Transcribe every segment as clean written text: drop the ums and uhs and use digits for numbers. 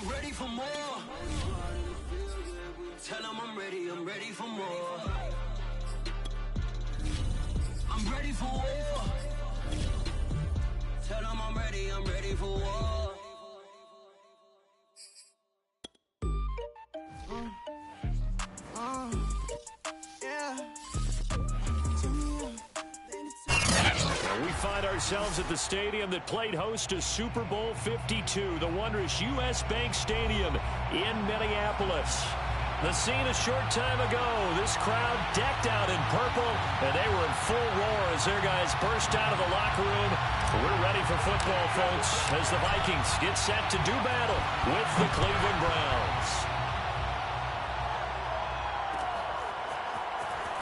I'm ready for more. Tell them I'm ready for more. I'm ready for war. Tell them I'm ready for war. We find ourselves at the stadium that played host to Super Bowl 52, the wondrous U.S. Bank Stadium in Minneapolis. The scene a short time ago, this crowd decked out in purple, and they were in full roar as their guys burst out of the locker room. We're ready for football, folks, as the Vikings get set to do battle with the Cleveland Browns.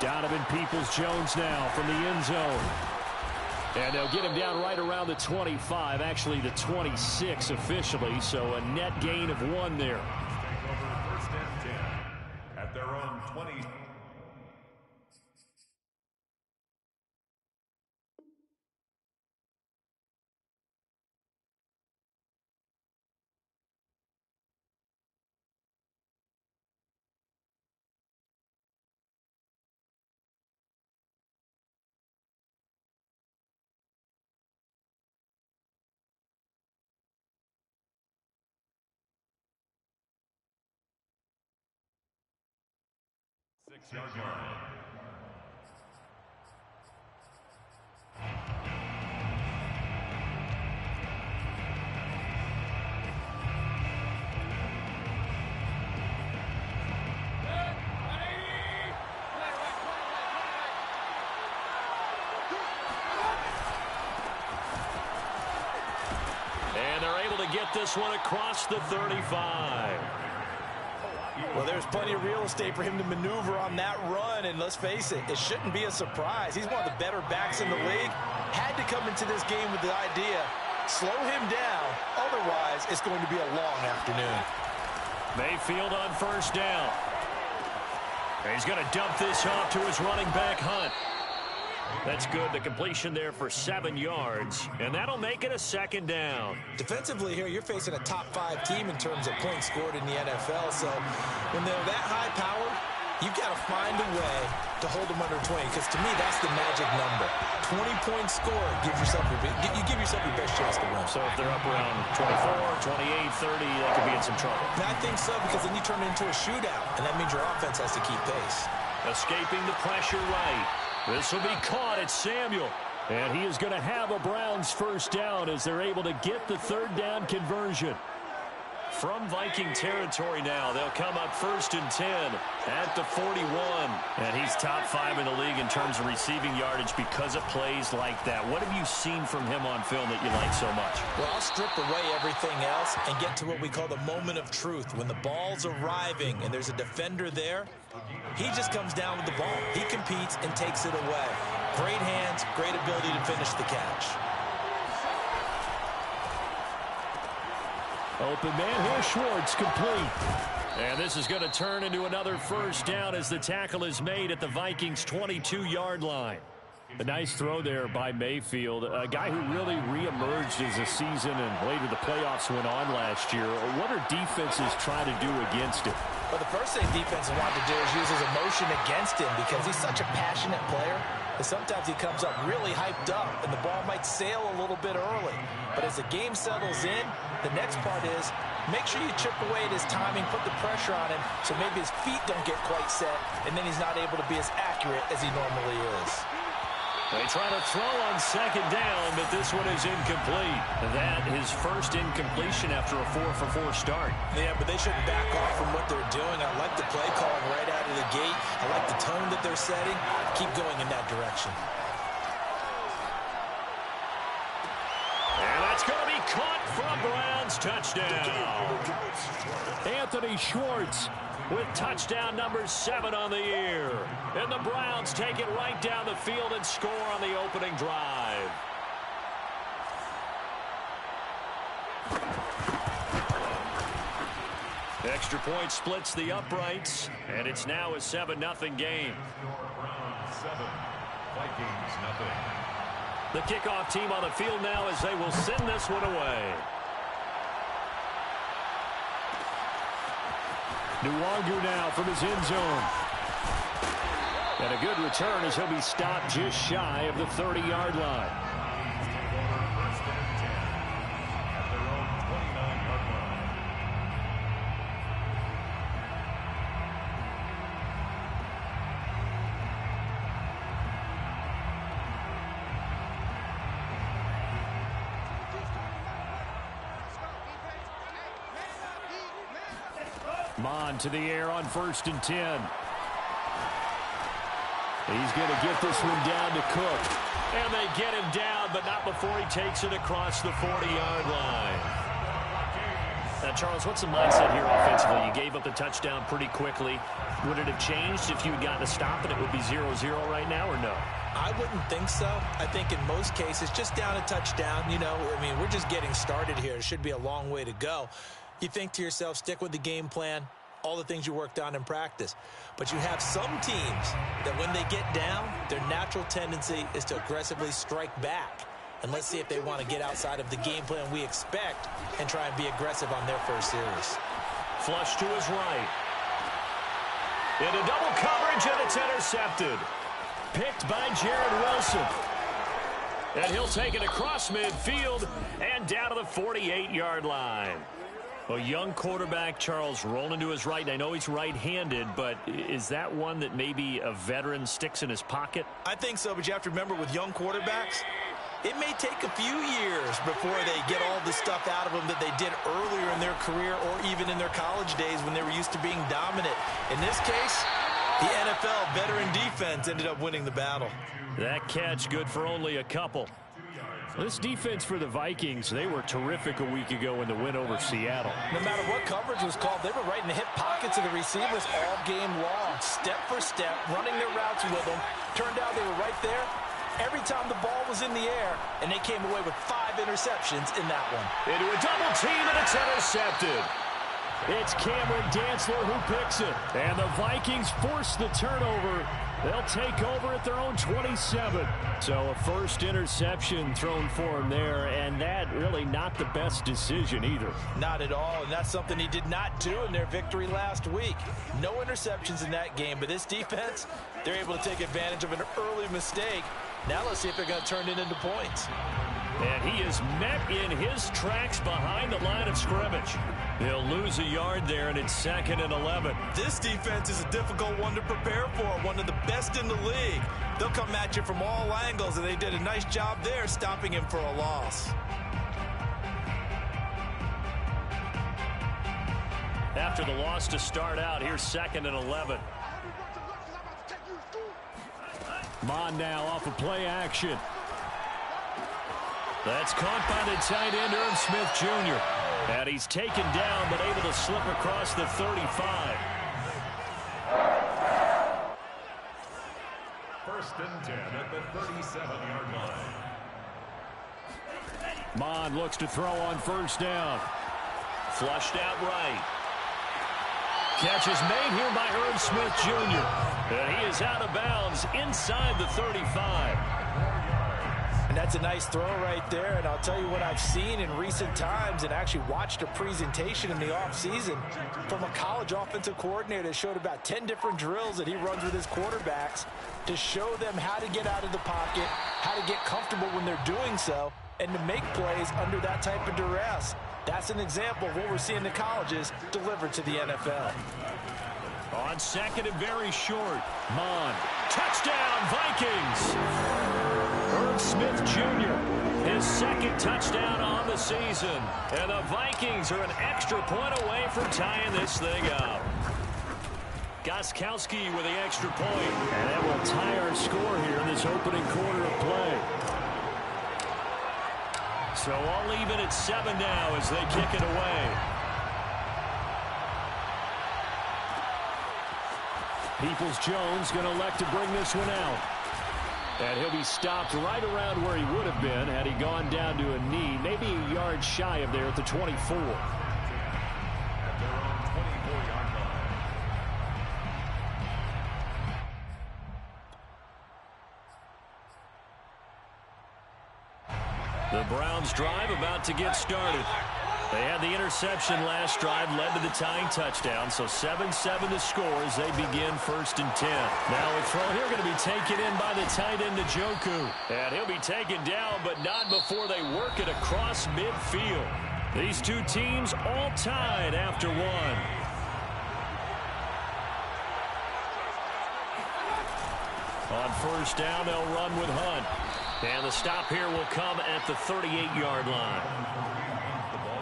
Donovan Peoples-Jones now from the end zone. And they'll get him down right around the 25, actually the 26 officially, so a net gain of 1 there. Take over first and 10 at their own 20. Six-yard line. And they're able to get this one across the 35. Well, there's plenty of real estate for him to maneuver on that run, and let's face it, it shouldn't be a surprise. He's one of the better backs in the league. Had to come into this game with the idea, slow him down, otherwise it's going to be a long afternoon. Mayfield on first down. He's going to dump this off to his running back, Hunt. That's good. The completion there for 7 yards, and that'll make it a second down. Defensively here, you're facing a top-5 team in terms of points scored in the NFL, so when they're that high-powered, you've got to find a way to hold them under 20, because to me, that's the magic number. 20-point score, you give yourself your best chance to win. So if they're up around 24, 28, 30, they could be in some trouble. And I think so, because then you turn it into a shootout, and that means your offense has to keep pace. Escaping the pressure right. This will be caught at Samuel. And he is going to have a Browns first down as they're able to get the third down conversion. From Viking territory now, they'll come up first and 10 at the 41. And he's top 5 in the league in terms of receiving yardage because of plays like that. What have you seen from him on film that you like so much? Well, I'll strip away everything else and get to what we call the moment of truth. When the ball's arriving and there's a defender there, he just comes down with the ball. He competes and takes it away. Great hands, great ability to finish the catch. Open man here, Schwartz, complete. And this is going to turn into another first down as the tackle is made at the Vikings' 22-yard line. A nice throw there by Mayfield, a guy who really reemerged as the season and later the playoffs went on last year. What are defenses trying to do against him? Well, the first thing defenses want to do is use his emotion against him because he's such a passionate player that sometimes he comes up really hyped up and the ball might sail a little bit early. But as the game settles in, the next part is make sure you chip away at his timing, put the pressure on him so maybe his feet don't get quite set and then he's not able to be as accurate as he normally is. They try to throw on second down, but this one is incomplete. That his first incompletion after a 4-for-4 start. Yeah, but they shouldn't back off from what they're doing. I like the play calling right out of the gate. I like the tone that they're setting. Keep going in that direction. And that's going to be caught for a Browns touchdown. Anthony Schwartz with touchdown number 7 on the year. And the Browns take it right down the field and score on the opening drive. Extra point splits the uprights, and it's now a 7-0 game. Browns 7, Vikings nothing. The kickoff team on the field now as they will send this one away. Nwangu now from his end zone. And a good return as he'll be stopped just shy of the 30-yard line. First and 10 at their own 29-yard line. Mond to the air on 1st and 10. He's going to get this one down to Cook. And they get him down, but not before he takes it across the 40-yard line. Now, Charles, what's the mindset here offensively? You gave up the touchdown pretty quickly. Would it have changed if you had gotten a stop and it would be 0-0 right now, or no? I wouldn't think so. I think in most cases, just down a touchdown, you know, I mean, we're just getting started here. It should be a long way to go. You think to yourself, stick with the game plan, all the things you worked on in practice. But you have some teams that when they get down, their natural tendency is to aggressively strike back. And let's see if they want to get outside of the game plan we expect and try and be aggressive on their first series. Flush to his right. Into double coverage, and it's intercepted. Picked by Jared Wilson. And he'll take it across midfield and down to the 48-yard line. A young quarterback, Charles, rolling to his right. I know he's right-handed, but is that one that maybe a veteran sticks in his pocket? I think so, but you have to remember with young quarterbacks, it may take a few years before they get all the stuff out of them that they did earlier in their career or even in their college days when they were used to being dominant. In this case, the NFL veteran defense ended up winning the battle. That catch good for only a couple. This defense for the Vikings, they were terrific a week ago in the win over Seattle. No matter what coverage was called, they were right in the hip pockets of the receivers all game long, step for step, running their routes with them. Turned out they were right there every time the ball was in the air, and they came away with 5 interceptions in that one. Into a double team, and it's intercepted. It's Cameron Dantzler who picks it, and the Vikings force the turnover. They'll take over at their own 27. So a first interception thrown for him there, and that really not the best decision either. Not at all, and that's something he did not do in their victory last week. No interceptions in that game, but this defense, they're able to take advantage of an early mistake. Now let's see if they're going to turn it into points. And he is met in his tracks behind the line of scrimmage. They'll lose a yard there, and it's 2nd and 11. This defense is a difficult one to prepare for, one of the best in the league. They'll come at you from all angles, and they did a nice job there stopping him for a loss. After the loss to start out, here's 2nd and 11. Mond now off of play action. That's caught by the tight end, Irv Smith Jr. And he's taken down, but able to slip across the 35. 1st and 10 at the 37-yard line. Mond looks to throw on 1st down. Flushed out right. Catch is made here by Irv Smith Jr. And he is out of bounds inside the 35. And that's a nice throw right there. And I'll tell you what I've seen in recent times and actually watched a presentation in the offseason from a college offensive coordinator that showed about 10 different drills that he runs with his quarterbacks to show them how to get out of the pocket, how to get comfortable when they're doing so, and to make plays under that type of duress. That's an example of what we're seeing in colleges delivered to the NFL. On 2nd and very short, Mond. Touchdown, Vikings! Irv Smith Jr., his 2nd touchdown on the season. And the Vikings are an extra point away from tying this thing up. Gostkowski with the extra point. And that will tie our score here in this opening quarter of play. So all even at 7 now as they kick it away. Peoples-Jones going to elect to bring this one out. And he'll be stopped right around where he would have been had he gone down to a knee, maybe a yard shy of there at the 24. At their own 24-yard line. The Browns drive about to get started. They had the interception last drive, led to the tying touchdown, so 7-7 the score as they begin 1st and 10. Now a throw here going to be taken in by the tight end, Njoku. And he'll be taken down, but not before they work it across midfield. These two teams all tied after one. On 1st down, they'll run with Hunt. And the stop here will come at the 38-yard line.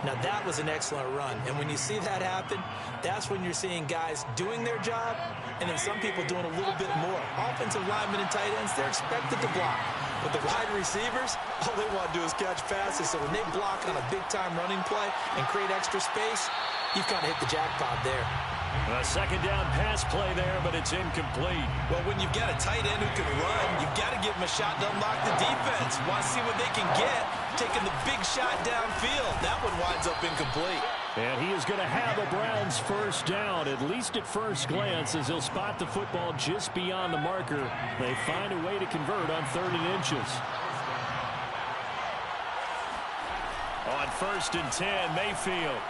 Now, that was an excellent run. And when you see that happen, that's when you're seeing guys doing their job and then some people doing a little bit more. Offensive linemen and tight ends, they're expected to block. But the wide receivers, all they want to do is catch passes. So when they block on a big-time running play and create extra space, you've kind of hit the jackpot there. A 2nd down pass play there, but it's incomplete. Well, when you've got a tight end who can run, you've got to give him a shot to unlock the defense. Want to see what they can get, taking the big shot downfield. That one winds up incomplete. And he is going to have a Browns 1st down, at least at first glance, as he'll spot the football just beyond the marker. They find a way to convert on 3rd and inches. On 1st and 10, Mayfield.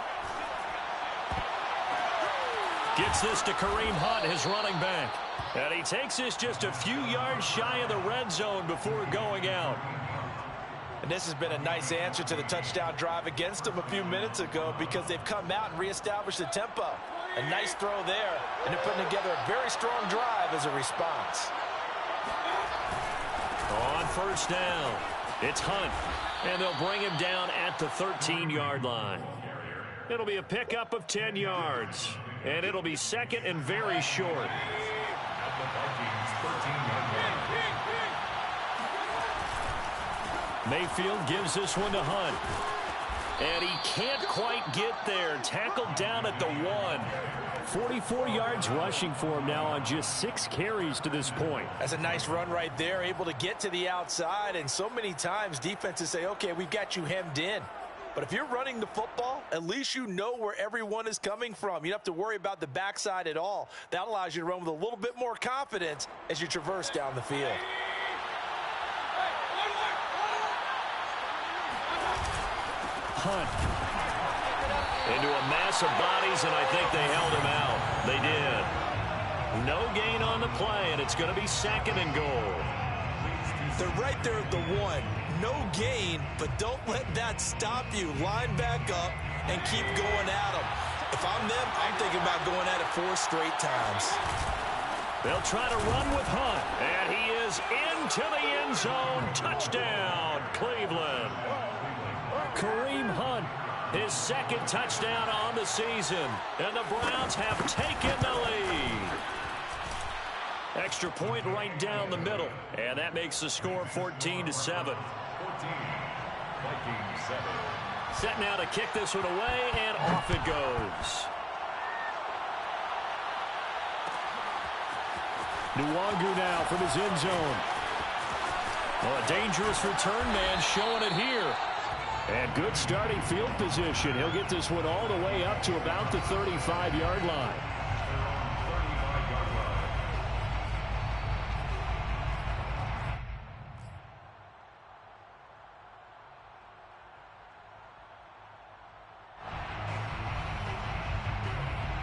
Gets this to Kareem Hunt, his running back. And he takes this just a few yards shy of the red zone before going out. And this has been a nice answer to the touchdown drive against them a few minutes ago because they've come out and reestablished the tempo. A nice throw there, and they're putting together a very strong drive as a response. On 1st down, it's Hunt, and they'll bring him down at the 13-yard line. It'll be a pickup of 10 yards, and it'll be 2nd and very short. Mayfield gives this one to Hunt. And he can't quite get there. Tackled down at the 1. 44 yards rushing for him now on just 6 carries to this point. That's a nice run right there, able to get to the outside. And so many times defenses say, okay, we've got you hemmed in. But if you're running the football, at least you know where everyone is coming from. You don't have to worry about the backside at all. That allows you to run with a little bit more confidence as you traverse down the field. Hunt into a mass of bodies, and I think they held him out. They did. No gain on the play, and it's going to be 2nd and goal. They're right there at the 1. No gain, but don't let that stop you. Line back up and keep going at them. If I'm them, I'm thinking about going at it 4 straight times. They'll try to run with Hunt, and he is into the end zone. Touchdown, Cleveland. Kareem Hunt, his 2nd touchdown on the season, and the Browns have taken the lead. Extra point right down the middle, and that makes the score 14-7. 14, Vikings 7. Set now to kick this one away, and off it goes. Nwangu now from his end zone. Oh, a dangerous return man showing it here. And good starting field position. He'll get this one all the way up to about the 35-yard line.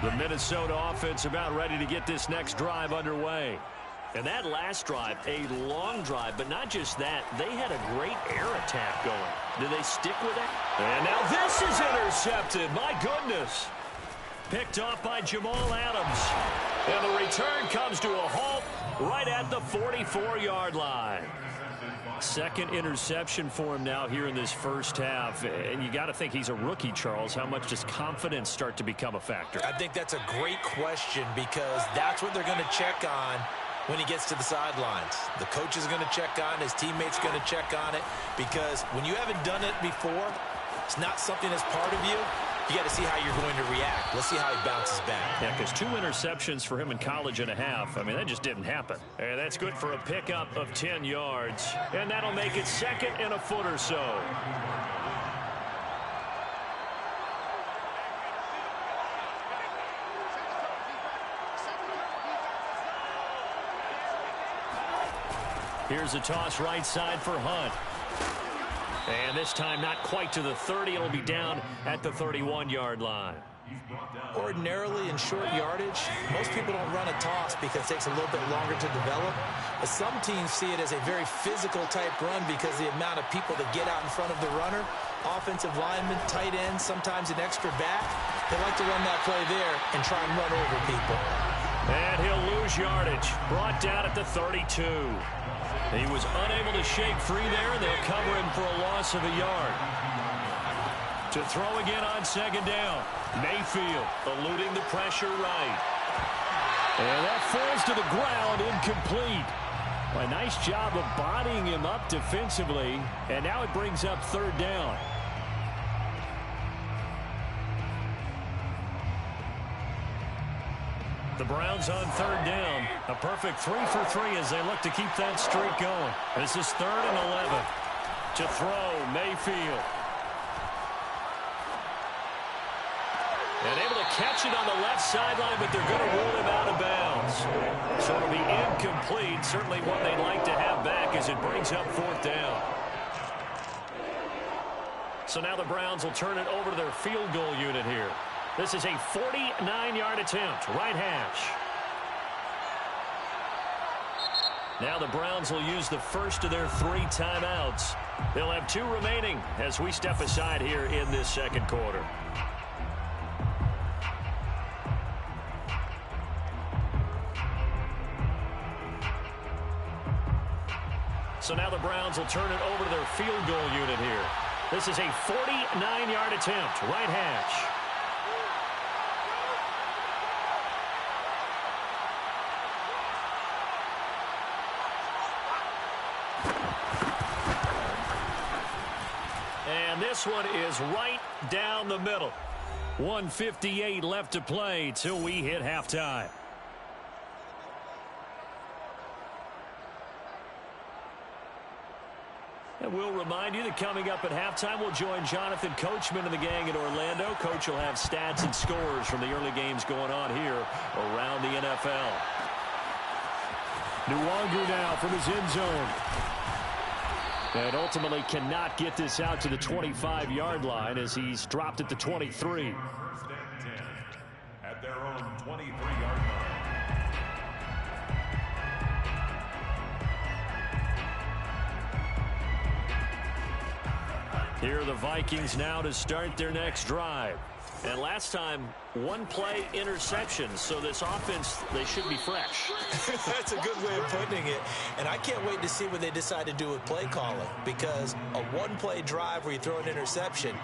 The Minnesota offense about ready to get this next drive underway. And that last drive, a long drive, but not just that. They had a great air attack going. Do they stick with that? And now this is intercepted. My goodness. Picked off by Jamal Adams. And the return comes to a halt right at the 44-yard line. 2nd interception for him now here in this first half. And you got to think he's a rookie, Charles. How much does confidence start to become a factor? I think that's a great question because that's what they're going to check on when he gets to the sidelines. The coach is going to check on it. His teammates going to check on it because when you haven't done it before, it's not something that's part of you. You got to see how you're going to react. Let's see how he bounces back. Yeah, because 2 interceptions for him in college and a half. I mean, that just didn't happen. And that's good for a pickup of 10 yards. And that'll make it 2nd and a foot or so. Here's a toss right side for Hunt. And this time not quite to the 30. It'll be down at the 31-yard line. Ordinarily in short yardage, most people don't run a toss because it takes a little bit longer to develop. But some teams see it as a very physical type run because the amount of people that get out in front of the runner, offensive linemen, tight ends, sometimes an extra back, they like to run that play there and try and run over people. And he'll lose yardage. Brought down at the 32. He was unable to shake free there, and they'll cover him for a loss of a yard. To throw again on second down. Mayfield eluding the pressure right. And that falls to the ground, incomplete. A nice job of bodying him up defensively. And now it brings up third down. The Browns on third down. A perfect 3 for 3 as they look to keep that streak going. This is 3rd and 11. To throw, Mayfield. And able to catch it on the left sideline, but they're going to rule him out of bounds. So it'll be incomplete. Certainly what they'd like to have back as it brings up 4th down. So now the Browns will turn it over to their field goal unit here. This is a 49-yard attempt, right hash. Now the Browns will use the first of their 3 timeouts. They'll have 2 remaining as we step aside here in this second quarter. So now the Browns will turn it over to their field goal unit here. This is a 49-yard attempt, right hash. And this one is right down the middle. 1:58 left to play till we hit halftime. And we'll remind you that coming up at halftime, we'll join Jonathan Coachman and the gang in Orlando. Coach will have stats and scores from the early games going on here around the NFL. Nwangu now from his end zone. And ultimately cannot get this out to the 25-yard line as he's dropped at the 23. 1st and 10 at their own 23-yard line. Here are the Vikings now to start their next drive. And last time, 1-play interception. So this offense, they should be fresh. That's a good way of putting it. And I can't wait to see what they decide to do with play calling. Because a 1-play drive where you throw an interception,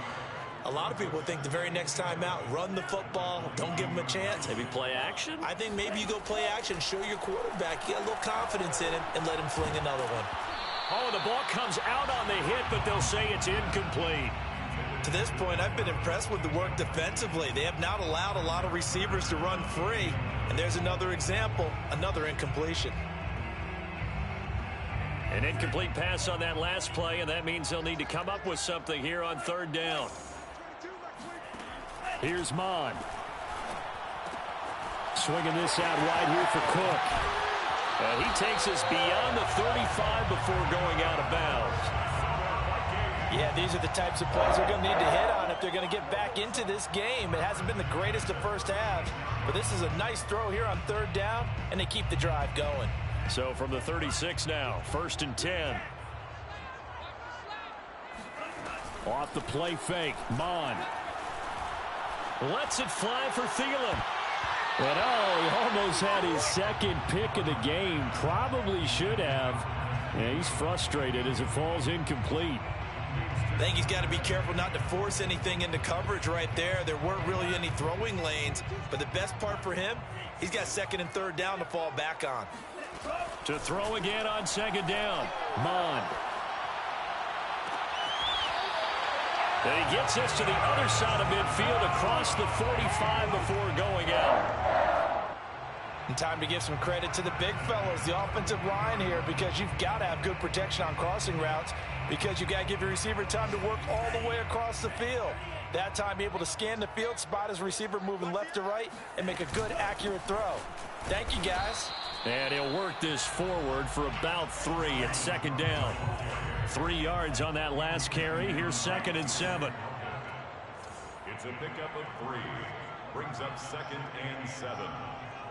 a lot of people think the very next time out, run the football, don't give them a chance. Maybe play action? I think maybe you go play action, show your quarterback, get a little confidence in him, and let him fling another one. Oh, the ball comes out on the hit, but they'll say it's incomplete. To this point, I've been impressed with the work defensively. They have not allowed a lot of receivers to run free. And there's another example, another incompletion. An incomplete pass on that last play, and that means they'll need to come up with something here on third down. Here's Mond. Swinging this out wide here for Cook. And he takes us beyond the 35 before going out of bounds. Yeah, these are the types of plays they're going to need to hit on if they're going to get back into this game. It hasn't been the greatest of first halves, but this is a nice throw here on third down, and they keep the drive going. So from the 36 now, 1st and 10. Off the play fake, Mond. Lets it fly for Thielen. And he almost had his second pick of the game. Probably should have. Yeah, he's frustrated as it falls incomplete. I think he's got to be careful not to force anything into coverage right there. There weren't really any throwing lanes. But the best part for him, he's got 2nd and 3rd down to fall back on. To throw again on 2nd down, Mond. And he gets us to the other side of midfield across the 45 before going out. And time to give some credit to the big fellas, the offensive line here, because you've got to have good protection on crossing routes because you've got to give your receiver time to work all the way across the field. That time able to scan the field, spot his receiver moving left to right, and make a good, accurate throw. Thank you, guys. And he'll work this forward for about 3 at second down. 3 yards on that last carry. Here's 2nd and 7. It's a pickup of 3. Brings up 2nd and 7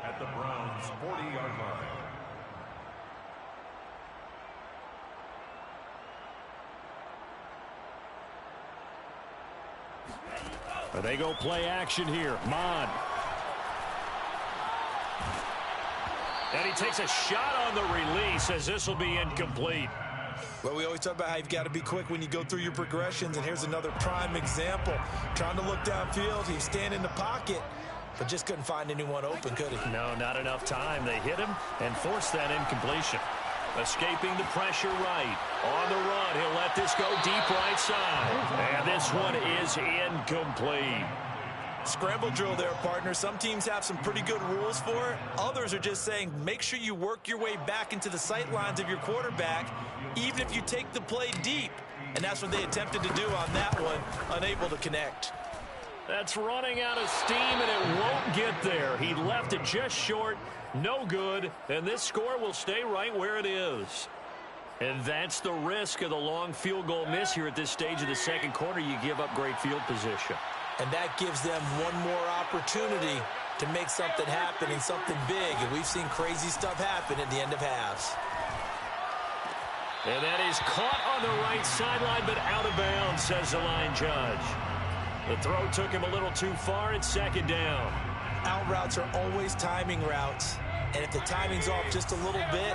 at the Browns' 40-yard line. They go play action here. Mond. And he takes a shot on the release as this will be incomplete. Well, we always talk about how you've got to be quick when you go through your progressions, and here's another prime example. Trying to look downfield, he's standing in the pocket, but just couldn't find anyone open, could he? No, not enough time. They hit him and forced that incompletion. Escaping the pressure right. On the run, he'll let this go deep right side. And this one is incomplete. Scramble drill there, partner. Some teams have some pretty good rules for it. Others are just saying make sure you work your way back into the sight lines of your quarterback, even if you take the play deep. And that's what they attempted to do on that one, unable to connect. That's running out of steam, and it won't get there. He left it just short. No good, and this score will stay right where it is. And that's the risk of the long field goal miss here at this stage of the second quarter. You give up great field position. And that gives them one more opportunity to make something happen and something big. And we've seen crazy stuff happen at the end of halves. And that is caught on the right sideline, but out of bounds, says the line judge. The throw took him a little too far. It's 2nd down. Out routes are always timing routes. And if the timing's off just a little bit,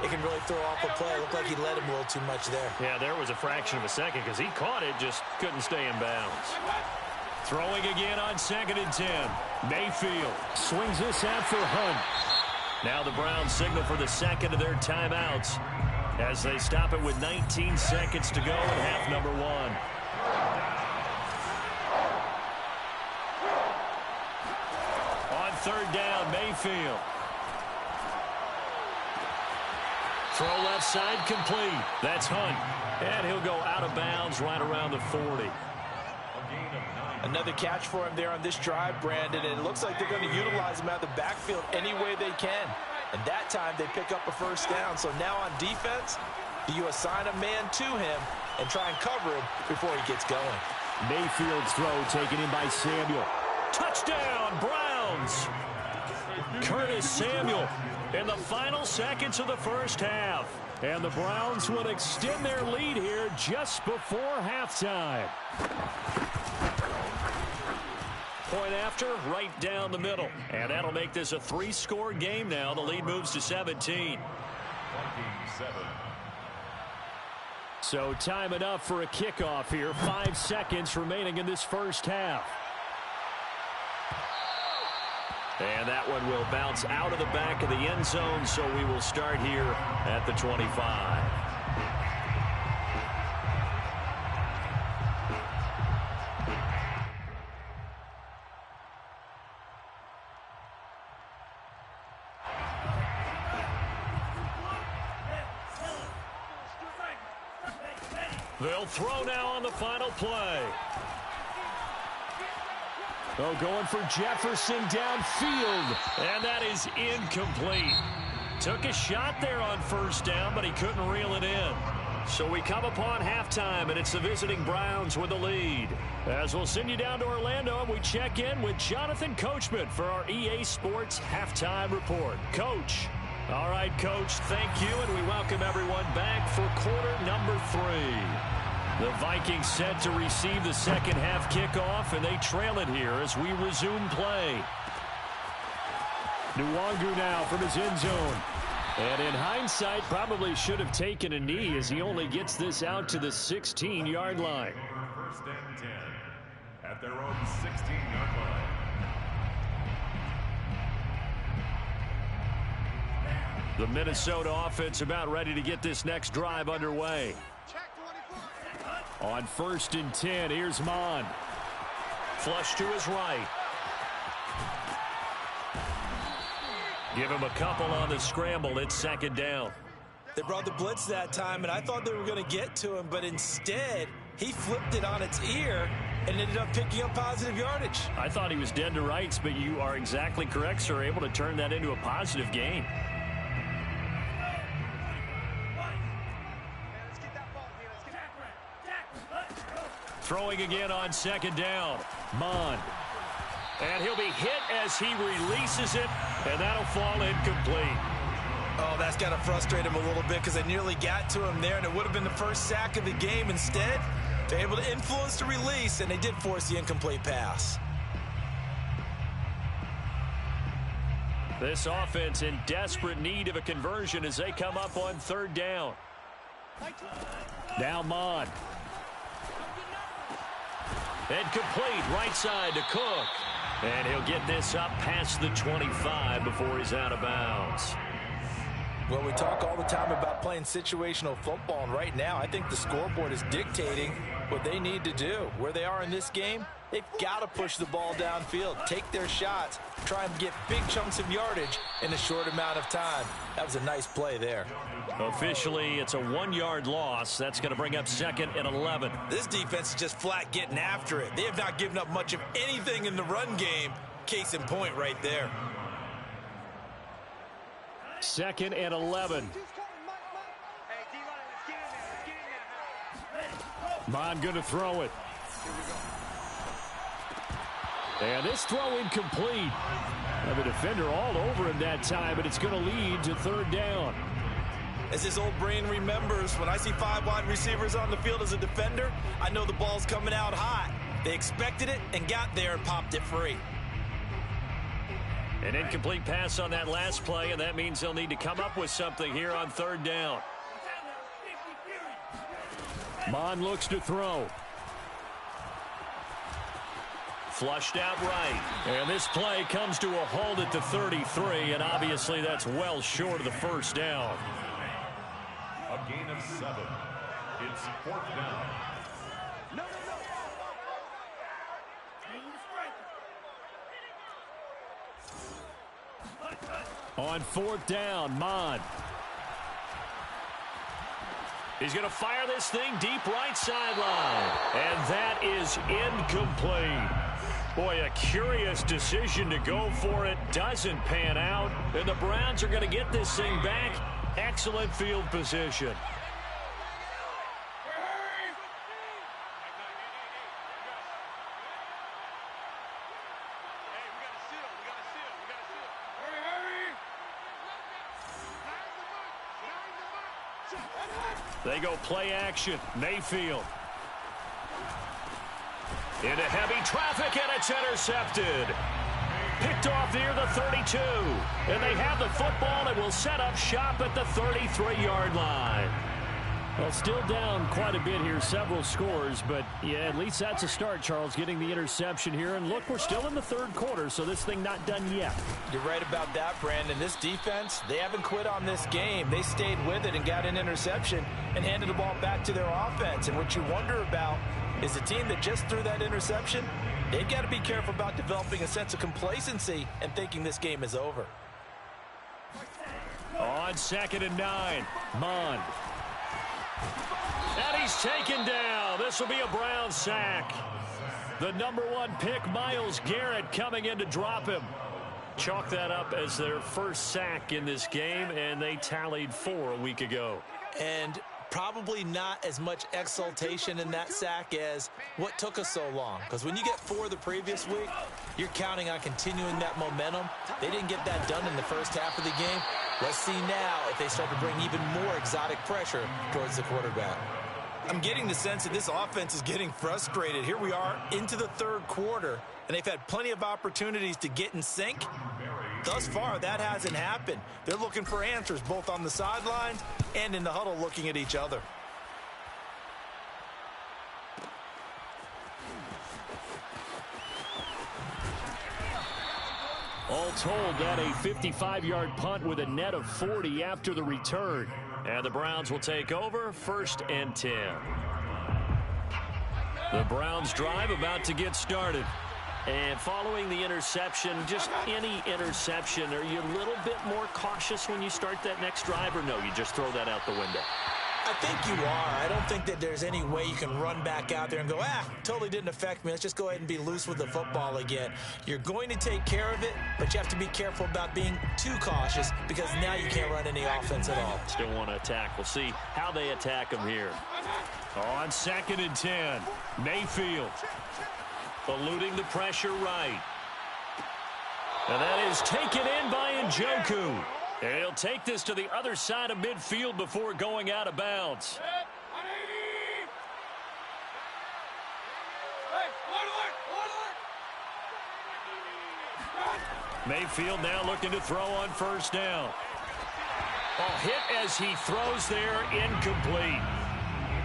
it can really throw off a play. It looked like he let him a little too much there. Yeah, there was a fraction of a second because he caught it, just couldn't stay in bounds. Throwing again on 2nd and 10. Mayfield swings this out for Hunt. Now the Browns signal for the second of their timeouts as they stop it with 19 seconds to go in half number 1. On 3rd down, Mayfield. Throw left side complete. That's Hunt. And he'll go out of bounds right around the 40. Another catch for him there on this drive, Brandon, and it looks like they're going to utilize him out of the backfield any way they can. And that time they pick up a 1st down. So now on defense, you assign a man to him and try and cover him before he gets going. Mayfield's throw taken in by Samuel. Touchdown, Browns! Curtis Samuel in the final seconds of the first half. And the Browns will extend their lead here just before halftime. Point after, right down the middle. And that'll make this a 3-score game now. The lead moves to 17. So time enough for a kickoff here. 5 seconds remaining in this first half. And that one will bounce out of the back of the end zone, so we will start here at the 25. They'll throw now on the final play. Oh, going for Jefferson downfield. And that is incomplete. Took a shot there on 1st down, but he couldn't reel it in. So we come upon halftime, and it's the visiting Browns with the lead. As we'll send you down to Orlando, and we check in with Jonathan Coachman for our EA Sports Halftime Report. Coach. All right, Coach, thank you, and we welcome everyone back for quarter number 3. The Vikings set to receive the second half kickoff, and they trail it here as we resume play. Nwangu now from his end zone. And in hindsight, probably should have taken a knee as he only gets this out to the 16-yard line. 1st and 10 at their own 16-yard line. The Minnesota offense about ready to get this next drive underway. On 1st and 10, here's Mond. Flush to his right. Give him a couple on the scramble. It's 2nd down. They brought the blitz that time, and I thought they were going to get to him, but instead, he flipped it on its ear and ended up picking up positive yardage. I thought he was dead to rights, but you are exactly correct, sir. Able to turn that into a positive gain. Throwing again on second down. Mond. And he'll be hit as he releases it, and that'll fall incomplete. Oh, that's got to frustrate him a little bit because they nearly got to him there, and it would have been the first sack of the game. Instead, they're able to influence the release, and they did force the incomplete pass. This offense in desperate need of a conversion as they come up on third down. Now Mond. And complete right side to Cook. And he'll get this up past the 25 before he's out of bounds. Well, we talk all the time about playing situational football, and right now I think the scoreboard is dictating what they need to do. Where they are in this game, they've got to push the ball downfield, take their shots, try and get big chunks of yardage in a short amount of time. That was a nice play there. Officially, it's a 1-yard loss. That's going to bring up 2nd and 11. This defense is just flat getting after it. They have not given up much of anything in the run game. Case in point right there. 2nd and 11. Mond going to throw it. And this throw incomplete. Have a defender all over him that time, but it's going to lead to third down. As his old brain remembers, when I see 5 wide receivers on the field as a defender, I know the ball's coming out hot. They expected it and got there and popped it free. An incomplete pass on that last play, and that means they'll need to come up with something here on third down. Mond looks to throw. Flushed out right. And this play comes to a halt at the 33, and obviously that's well short of the first down. A gain of 7. It's 4th down. On 4th down, Mond. He's going to fire this thing deep right sideline. And that is incomplete. Boy, a curious decision to go for it. Doesn't pan out. And the Browns are going to get this thing back. Excellent field position. They go play action. Mayfield. Into heavy traffic, and it's intercepted. Picked off near the 32. And they have the football and will set up shop at the 33-yard line. Well, still down quite a bit here, several scores, but yeah, at least that's a start, Charles, getting the interception here. And look, we're still in the third quarter, so this thing not done yet. You're right about that, Brandon. This defense, they haven't quit on this game. They stayed with it and got an interception and handed the ball back to their offense. And what you wonder about is the team that just threw that interception, they've got to be careful about developing a sense of complacency and thinking this game is over. On 2nd and 9, Mond. And he's taken down. This will be a Brown sack. The number 1 pick, Myles Garrett, coming in to drop him. Chalk that up as their first sack in this game, and they tallied 4 a week ago. And probably not as much exultation in that sack as what took us so long. Because when you get 4 the previous week, you're counting on continuing that momentum. They didn't get that done in the first half of the game. Let's see now if they start to bring even more exotic pressure towards the quarterback. I'm getting the sense that this offense is getting frustrated. Here we are into the third quarter, and they've had plenty of opportunities to get in sync. Thus far, that hasn't happened. They're looking for answers both on the sidelines and in the huddle looking at each other. All told, that a 55-yard punt with a net of 40 after the return. And the Browns will take over 1st and 10. The Browns drive about to get started. And following the interception, just any interception, are you a little bit more cautious when you start that next drive, or no, you just throw that out the window? I think you are. I don't think that there's any way you can run back out there and go, totally didn't affect me. Let's just go ahead and be loose with the football again. You're going to take care of it, but you have to be careful about being too cautious because now you can't run any offense at all. Still want to attack. We'll see how they attack him here. On 2nd and 10, Mayfield eluding the pressure right. And that is taken in by Njoku. And he'll take this to the other side of midfield before going out of bounds. Mayfield now looking to throw on 1st down. Hit as he throws there, incomplete.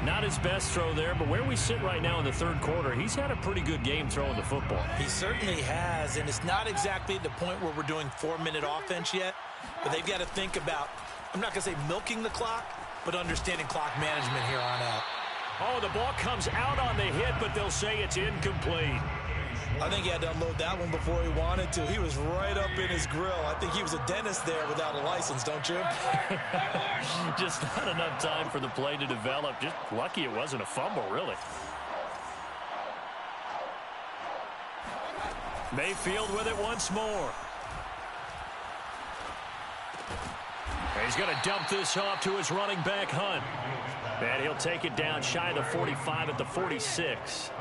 Not his best throw there, but where we sit right now in the 3rd quarter, he's had a pretty good game throwing the football. He certainly has, and it's not exactly the point where we're doing 4-minute offense yet, but they've got to think about, I'm not going to say milking the clock, but understanding clock management here on out. Oh, the ball comes out on the hit, but they'll say it's incomplete. I think he had to unload that one before he wanted to. He was right up in his grill. I think he was a dentist there without a license, don't you? Just not enough time for the play to develop. Just lucky it wasn't a fumble, really. Mayfield with it once more. He's going to dump this off to his running back, Hunt. And he'll take it down shy of the 45 at the 46.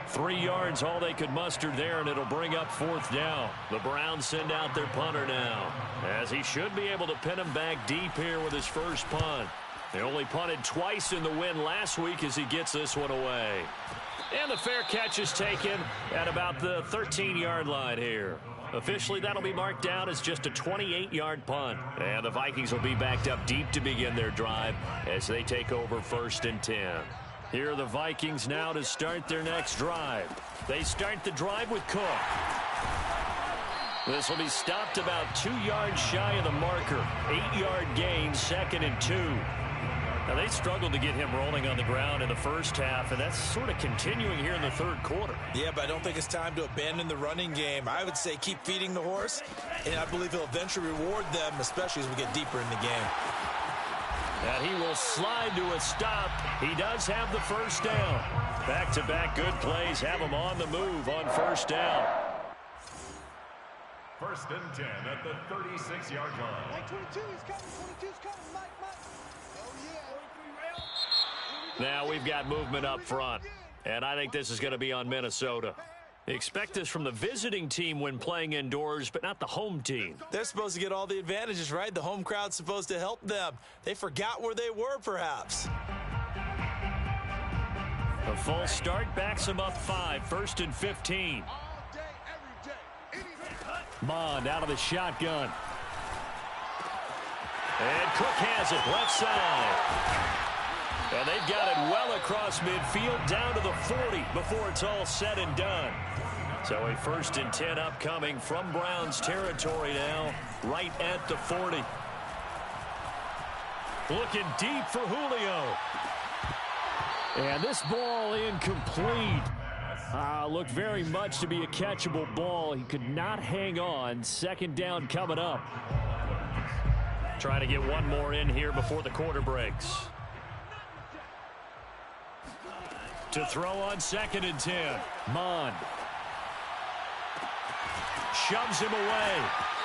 3 yards, all they could muster there, and it'll bring up 4th down. The Browns send out their punter now, as he should be able to pin him back deep here with his first punt. They only punted twice in the win last week as he gets this one away. And the fair catch is taken at about the 13-yard line here. Officially, that'll be marked down as just a 28-yard punt. And the Vikings will be backed up deep to begin their drive as they take over 1st and 10. Here are the Vikings now to start their next drive. They start the drive with Cook. This will be stopped about 2 yards shy of the marker. 8-yard gain, 2nd and 2. Now, they struggled to get him rolling on the ground in the first half, and that's sort of continuing here in the 3rd quarter. Yeah, but I don't think it's time to abandon the running game. I would say keep feeding the horse, and I believe he'll eventually reward them, especially as we get deeper in the game. And he will slide to a stop. He does have the 1st down. Back-to-back good plays have him on the move on 1st down. 1st and 10 at the 36-yard line. Mike 22 is coming. 22's coming. Mike. Oh, yeah. Now we've got movement up front. And I think this is going to be on Minnesota. Expect this from the visiting team when playing indoors, but not the home team. They're supposed to get all the advantages, right? The home crowd's supposed to help them. They forgot where they were, perhaps. A false start backs them up 5, 1st and 15. All day, every day, anything. Mond out of the shotgun. And Cook has it left side. And they've got it well across midfield down to the 40 before it's all said and done. So a 1st and 10 upcoming from Browns territory now, right at the 40. Looking deep for Julio. And this ball incomplete. Looked very much to be a catchable ball. He could not hang on. 2nd down coming up. Trying to get one more in here before the quarter breaks. To throw on 2nd and 10. Mond. Shoves him away.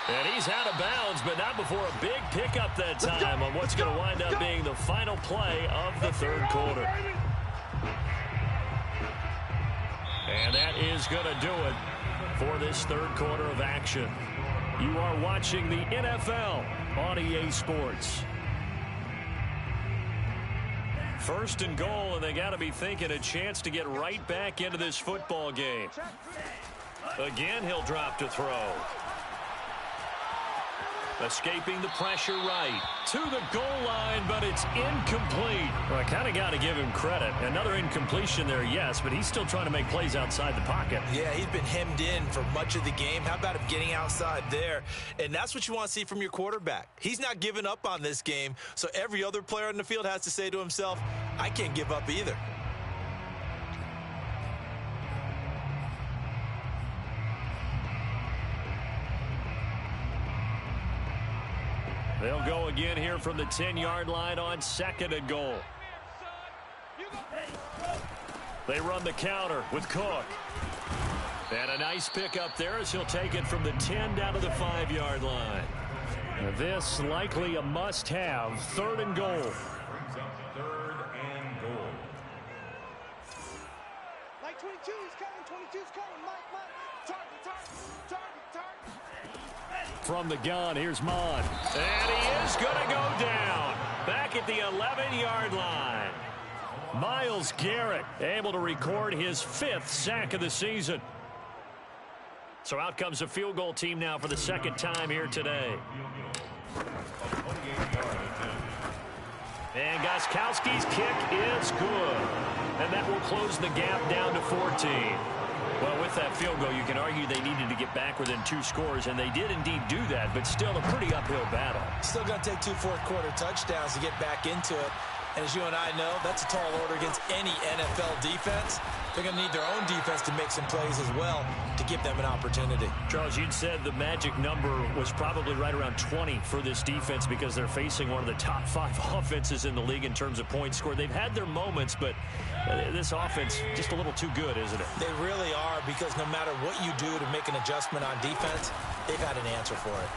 And he's out of bounds, but not before a big pickup that time on what's going to wind up being the final play of the 3rd quarter. And that is going to do it for this 3rd quarter of action. You are watching the NFL on EA Sports. 1st and goal, and they got to be thinking a chance to get right back into this football game. Again, he'll drop to throw. Escaping the pressure right to the goal line, but it's incomplete. Well, I kind of got to give him credit. Another incompletion there, yes, but he's still trying to make plays outside the pocket. Yeah, he's been hemmed in for much of the game. How about him getting outside there? And that's what you want to see from your quarterback. He's not giving up on this game, so every other player on the field has to say to himself, I can't give up either. They'll go again here from the 10-yard line on 2nd and goal. They run the counter with Cook. And a nice pickup there as he'll take it from the 10 down to the 5-yard line. Now this likely a must-have. 3rd and goal. Brings up 3rd and goal. Like 22 is coming, 22 is coming. Mike. Target. From the gun, here's Mond. And he is going to go down. Back at the 11-yard line. Myles Garrett able to record his 5th sack of the season. So out comes a field goal team now for the 2nd time here today. And Gostkowski's kick is good. And that will close the gap down to 14. Well, with that field goal, you can argue they needed to get back within 2 scores, and they did indeed do that, but still a pretty uphill battle. Still going to take 2 fourth-quarter touchdowns to get back into it. And as you and I know, that's a tall order against any NFL defense. They're going to need their own defense to make some plays as well to give them an opportunity. Charles, you'd said the magic number was probably right around 20 for this defense because they're facing one of the top 5 offenses in the league in terms of points scored. They've had their moments, but this offense just a little too good, isn't it? They really are, because no matter what you do to make an adjustment on defense, they've had an answer for it.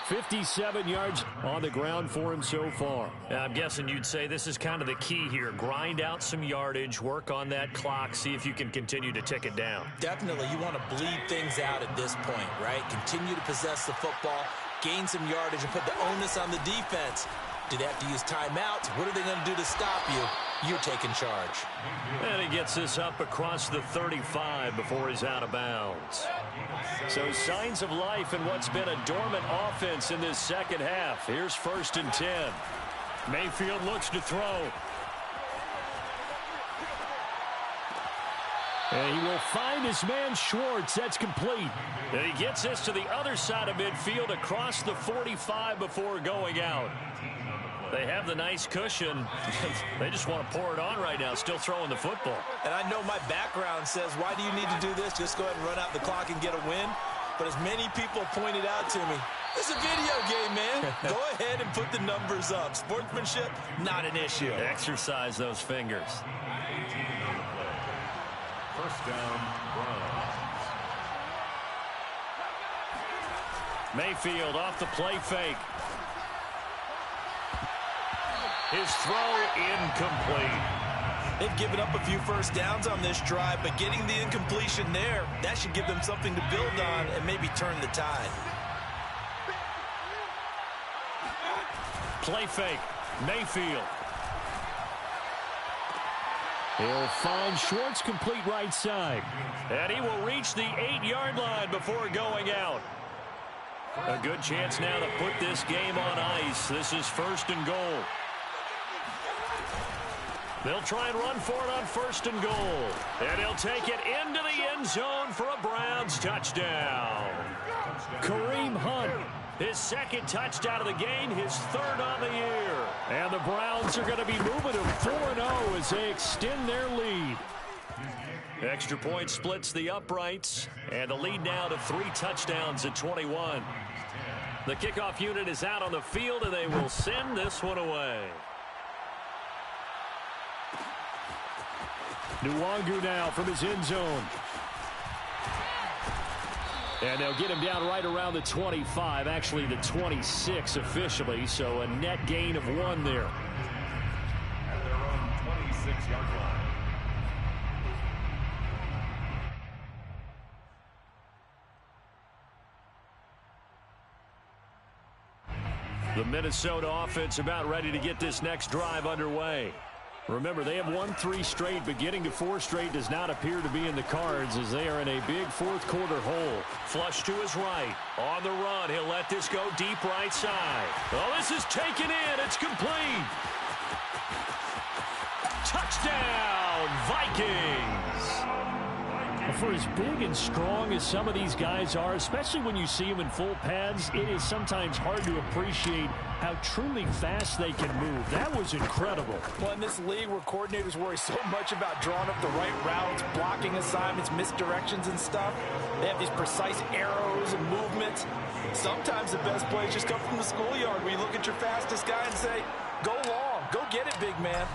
57 yards on the ground for him so far. I'm guessing you'd say this is kind of the key here. Grind out some yardage, work on that clock, see if you can continue to tick it down. Definitely, you want to bleed things out at this point, right? Continue to possess the football, gain some yardage, and put the onus on the defense. Do they have to use timeouts? What are they going to do to stop you? You're taking charge. And he gets this up across the 35 before he's out of bounds. So signs of life in what's been a dormant offense in this 2nd half. Here's 1st and 10. Mayfield looks to throw. And he will find his man Schwartz. That's complete. And he gets this to the other side of midfield across the 45 before going out. They have the nice cushion. They just want to pour it on right now, still throwing the football. And I know my background says, why do you need to do this? Just go ahead and run out the clock and get a win. But as many people pointed out to me, this is a video game, man. Go ahead and put the numbers up. Sportsmanship, not an issue. Exercise those fingers. 1st down, Browns. Mayfield off the play fake. His throw incomplete. They've given up a few first downs on this drive, but getting the incompletion there, that should give them something to build on and maybe turn the tide. Play fake. Mayfield. He'll find Schwartz complete right side. And he will reach the 8-yard line before going out. A good chance now to put this game on ice. This is 1st and goal. They'll try and run for it on 1st and goal. And he'll take it into the end zone for a Browns touchdown. Kareem Hunt, his 2nd touchdown of the game, his 3rd on the year. And the Browns are going to be moving to 4-0 as they extend their lead. Extra point splits the uprights, and the lead now to 3 touchdowns at 21. The kickoff unit is out on the field, and they will send this one away. Nwangu now from his end zone. And they'll get him down right around the 25, actually the 26 officially, so a net gain of 1 there. At their own 26-yard line. The Minnesota offense about ready to get this next drive underway. Remember, they have won 3 straight, but getting to 4 straight does not appear to be in the cards as they are in a big 4th quarter hole. Flush to his right. On the run, he'll let this go deep right side. Oh, this is taken in. It's complete. Touchdown, Vikings. For as big and strong as some of these guys are, especially when you see them in full pads, it is sometimes hard to appreciate how truly fast they can move. That was incredible. Well, in this league where coordinators worry so much about drawing up the right routes, blocking assignments, misdirections and stuff, they have these precise arrows and movements. Sometimes the best plays just come from the schoolyard where you look at your fastest guy and say, go long, go get it, big man.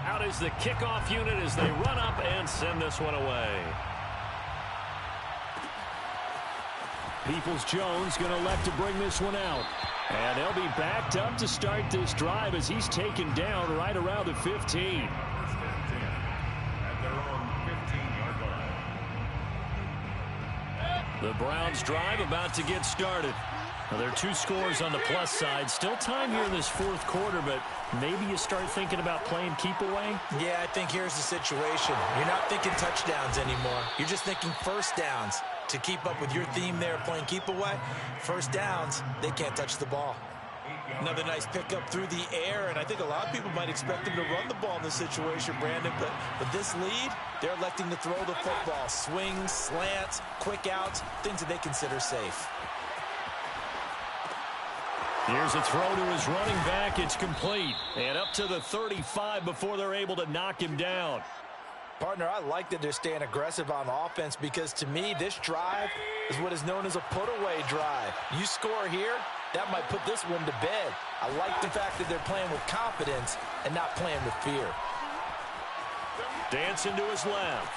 Out is the kickoff unit as they run up and send this one away. Peoples-Jones going to elect to bring this one out. And they'll be backed up to start this drive as he's taken down right around the 15. At their own 15-yard line. The Browns drive about to get started. Now, there are 2 scores on the plus side. Still time here in this fourth quarter, but maybe you start thinking about playing keep away? Yeah, I think here's the situation. You're not thinking touchdowns anymore. You're just thinking first downs. To keep up with your theme there, playing keep away, first downs, they can't touch the ball. Another nice pickup through the air, and I think a lot of people might expect him to run the ball in this situation, Brandon, but with this lead, they're electing to throw the football. Swings, slants, quick outs, things that they consider safe. Here's a throw to his running back. It's complete. And up to the 35 before they're able to knock him down. Partner, I like that they're staying aggressive on offense because, to me, this drive is what is known as a put-away drive. You score here, that might put this one to bed. I like the fact that they're playing with confidence and not playing with fear. Dancing to his left.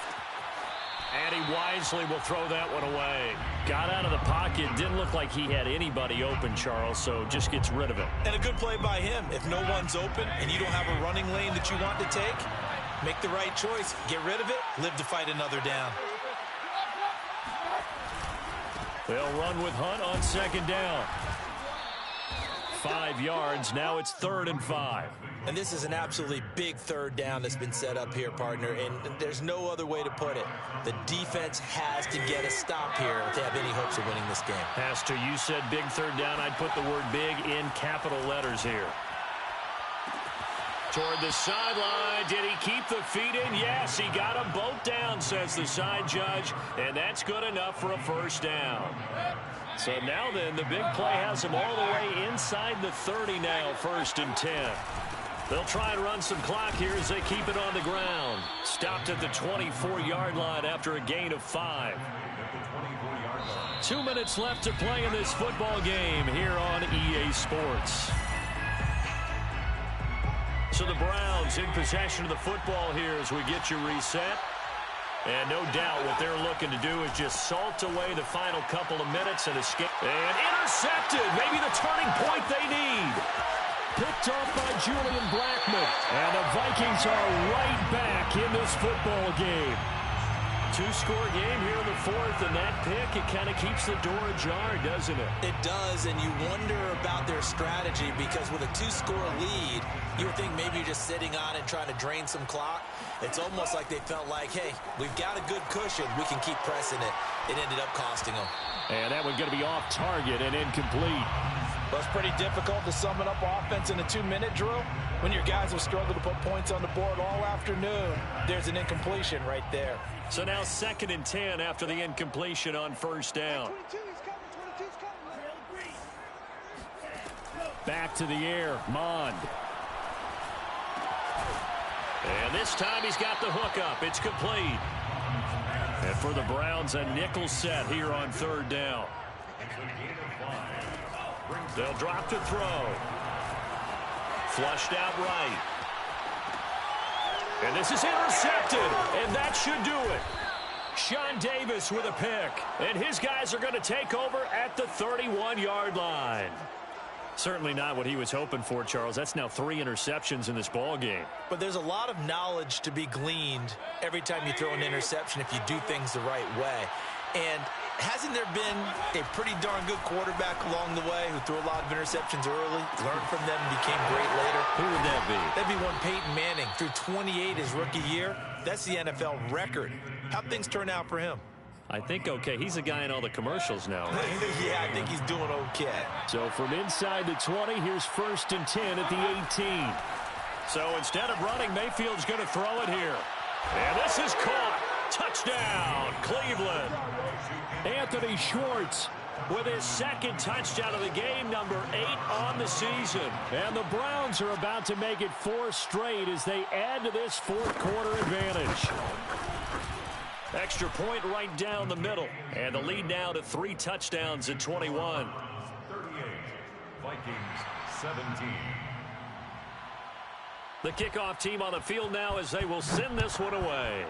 And he wisely will throw that one away. Got out of the pocket. Didn't look like he had anybody open, Charles, so just gets rid of it. And a good play by him. If no one's open and you don't have a running lane that you want to take, make the right choice. Get rid of it. Live to fight another down. They'll run with Hunt on second down. 5 yards. Now it's 3rd and 5. And this is an absolutely big third down that's been set up here, partner, and there's no other way to put it. The defense has to get a stop here if they have any hopes of winning this game. Has to. You said big third down. I'd put the word big in capital letters here. Toward the sideline. Did he keep the feet in? Yes, he got them both down, says the side judge, and that's good enough for a first down. So now then, the big play has them all the way inside the 30 now, 1st and 10. They'll try and run some clock here as they keep it on the ground. Stopped at the 24-yard line after a gain of 5. 2 minutes left to play in this football game here on EA Sports. So the Browns in possession of the football here as we get you reset. And no doubt what they're looking to do is just salt away the final couple of minutes and escape. And intercepted. Maybe the turning point they need. Picked off by Julian Blackmon. And the Vikings are right back in this football game. 2-score game here in the 4th, and that pick, it kind of keeps the door ajar, doesn't it? It does, and you wonder about their strategy because with a 2-score lead, you would think maybe you're just sitting on it trying to drain some clock. It's almost like they felt like, hey, we've got a good cushion. We can keep pressing it. It ended up costing them. And that one's going to be off target and incomplete. Well, it's pretty difficult to sum it up offense in a 2-minute drill when your guys have struggled to put points on the board all afternoon. There's an incompletion right there. So now 2nd and 10 after the incompletion on 1st down. 22's coming. Back to the air, Mond. And this time he's got the hook up. It's complete. And for the Browns, a nickel set here on 3rd down. They'll drop to throw. Flushed out right. And this is intercepted, and that should do it. Sean Davis with a pick, and his guys are going to take over at the 31-yard line. Certainly not what he was hoping for, Charles. That's now 3 interceptions in this ball game. But there's a lot of knowledge to be gleaned every time you throw an interception if you do things the right way. And hasn't there been a pretty darn good quarterback along the way who threw a lot of interceptions early, learned from them, and became great later? Who would that be? That'd be one Peyton Manning. Threw 28 his rookie year. That's the NFL record. How'd things turn out for him? I think okay. He's a guy in all the commercials now. Yeah, I think he's doing okay. So from inside the 20, here's 1st and 10 at the 18. So instead of running, Mayfield's going to throw it here. And this is caught. Touchdown, Cleveland. Anthony Schwartz with his 2nd touchdown of the game, number 8 on the season. And the Browns are about to make it 4 straight as they add to this 4th quarter advantage. Extra point right down the middle. And the lead now to 3 touchdowns at 21. 38, Vikings 17. The kickoff team on the field now as they will send this one away.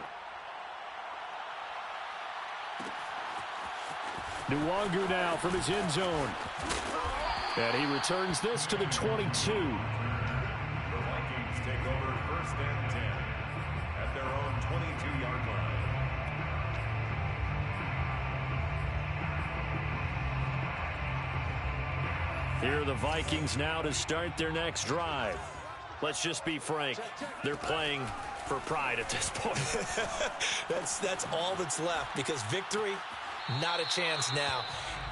Nwangu now from his end zone. And he returns this to the 22. The Vikings take over 1st and 10 at their own 22-yard line. Here are the Vikings now to start their next drive. Let's just be frank. They're playing for pride at this point. That's all that's left, because victory, not a chance now.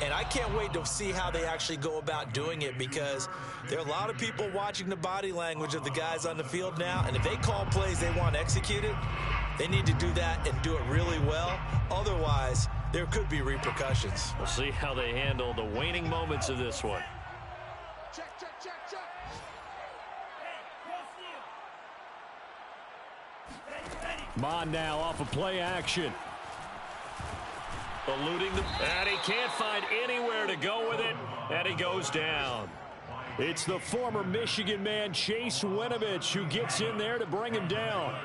And I can't wait to see how they actually go about doing it, because there are a lot of people watching the body language of the guys on the field now, and if they call plays they want executed, they need to do that and do it really well. Otherwise, there could be repercussions. We'll see how they handle the waning moments of this one. Check, check, check, check. Mond now off of play action. Eluding the... And he can't find anywhere to go with it. And he goes down. It's the former Michigan man, Chase Winovich, who gets in there to bring him down.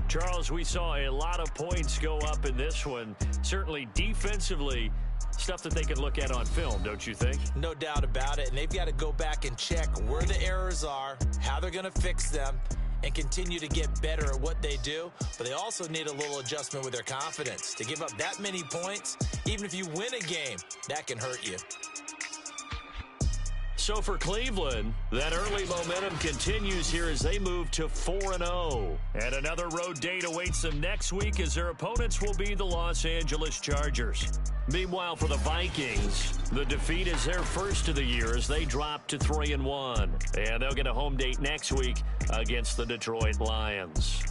Charles, we saw a lot of points go up in this one. Certainly defensively, stuff that they can look at on film, don't you think? No doubt about it. And they've got to go back and check where the errors are, how they're going to fix them, and continue to get better at what they do. But they also need a little adjustment with their confidence. To give up that many points, even if you win a game, that can hurt you. So for Cleveland, that early momentum continues here as they move to 4-0. And another road date awaits them next week as their opponents will be the Los Angeles Chargers. Meanwhile, for the Vikings, the defeat is their first of the year as they drop to 3-1. And they'll get a home date next week against the Detroit Lions.